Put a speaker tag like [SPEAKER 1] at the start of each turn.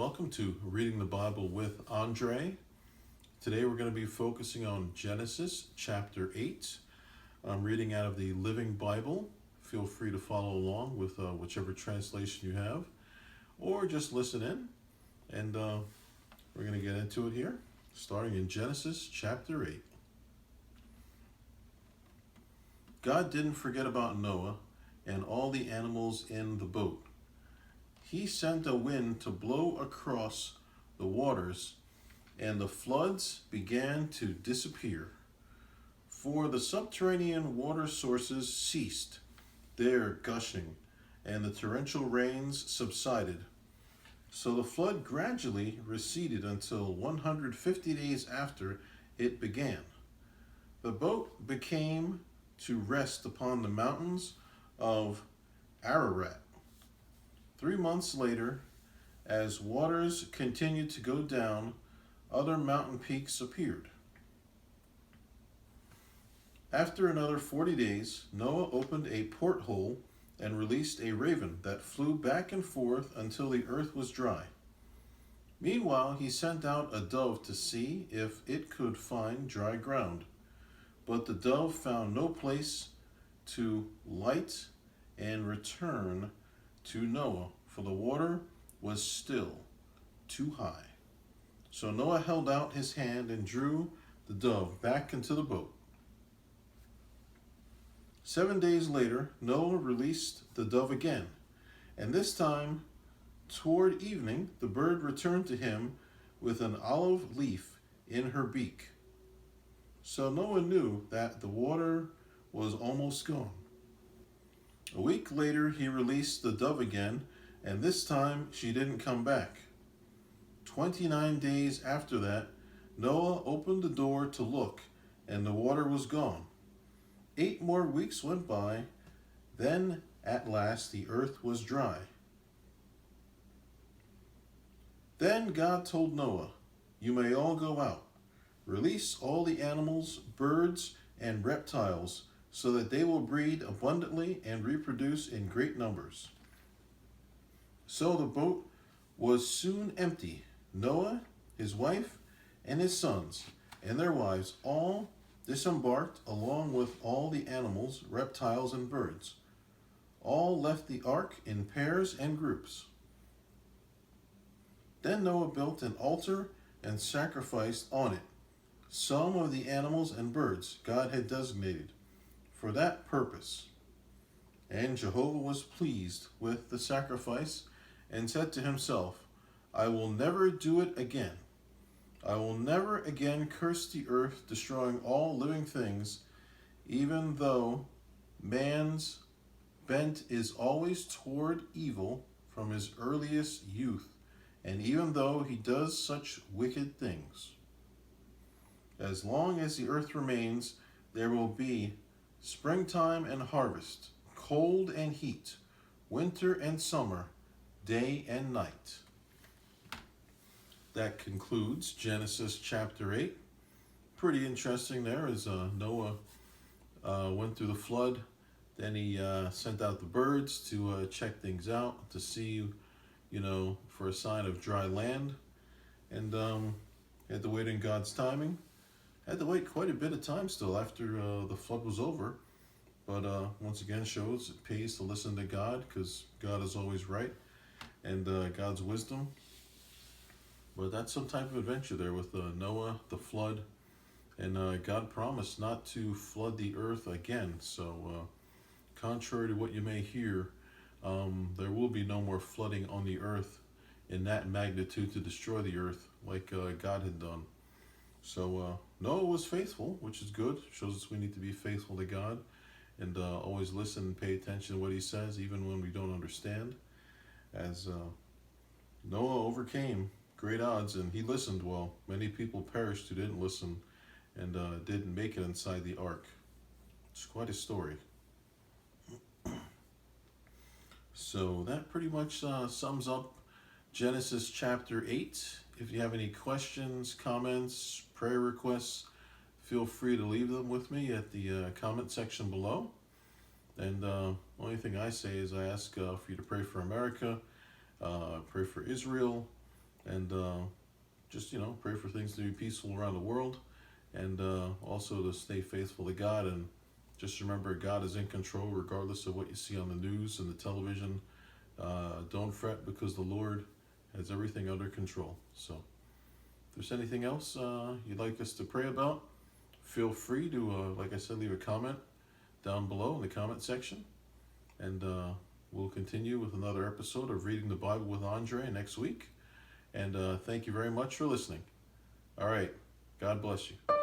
[SPEAKER 1] welcome to Reading the Bible with Andre. Today we're going to be focusing on Genesis chapter 8. I'm reading out of the Living Bible. Feel free to follow along with whichever translation you have, or just listen in, and we're going to get into it here, starting in Genesis chapter 8. God didn't forget about Noah and all the animals in the boat. He sent a wind to blow across the waters, and the floods began to disappear. For the subterranean water sources ceased their gushing, and the torrential rains subsided. So the flood gradually receded until 150 days after it began. The boat became to rest upon the mountains of Ararat. 3 months later, as waters continued to go down, other mountain peaks appeared. After another 40 days, Noah opened a porthole and released a raven that flew back and forth until the earth was dry. Meanwhile, he sent out a dove to see if it could find dry ground. But the dove found no place to light and return to Noah, for the water was still too high. So Noah held out his hand and drew the dove back into the boat. 7 days later, Noah released the dove again, and this time, toward evening, the bird returned to him with an olive leaf in her beak. So Noah knew that the water was almost gone. A week later, he released the dove again, and this time she didn't come back. 29 days after that, Noah opened the door to look, and the water was gone. 8 more weeks went by, then at last the earth was dry. Then God told Noah, "You may all go out. Release all the animals, birds, and reptiles, so that they will breed abundantly and reproduce in great numbers." So the boat was soon empty. Noah, his wife, and his sons, and their wives all disembarked along with all the animals, reptiles, and birds. All left the ark in pairs and groups. Then Noah built an altar and sacrificed on it some of the animals and birds God had designated for that purpose. And Jehovah was pleased with the sacrifice and said to himself, "I will never do it again. I will never again curse the earth, destroying all living things, even though man's bent is always toward evil from his earliest youth, and even though he does such wicked things. As long as the earth remains, there will be springtime and harvest, cold and heat, winter and summer, day and night." That concludes Genesis chapter 8. Pretty interesting there as Noah went through the flood. Then he sent out the birds to check things out, to see, for a sign of dry land. And had to wait in God's timing. Had to wait quite a bit of time still after the flood was over. But once again shows it pays to listen to God, because God is always right, and God's wisdom. But that's some type of adventure there with Noah, the flood, and God promised not to flood the earth again. So contrary to what you may hear, there will be no more flooding on the earth in that magnitude to destroy the earth like God had done. So Noah was faithful, which is good. Shows us we need to be faithful to God and always listen and pay attention to what he says, even when we don't understand. As Noah overcame great odds, and he listened well. Many people perished who didn't listen and didn't make it inside the ark. It's quite a story. So that pretty much sums up Genesis chapter 8. If you have any questions, comments, prayer requests, feel free to leave them with me at the comment section below. And only thing I say is I ask for you to pray for America, pray for Israel, and just, pray for things to be peaceful around the world, and also to stay faithful to God. And just remember, God is in control regardless of what you see on the news and the television. Don't fret, because the Lord has everything under control. So if there's anything else you'd like us to pray about, feel free to, like I said, leave a comment down below in the comment section. And we'll continue with another episode of Reading the Bible with Andre next week. And thank you very much for listening. All right. God bless you.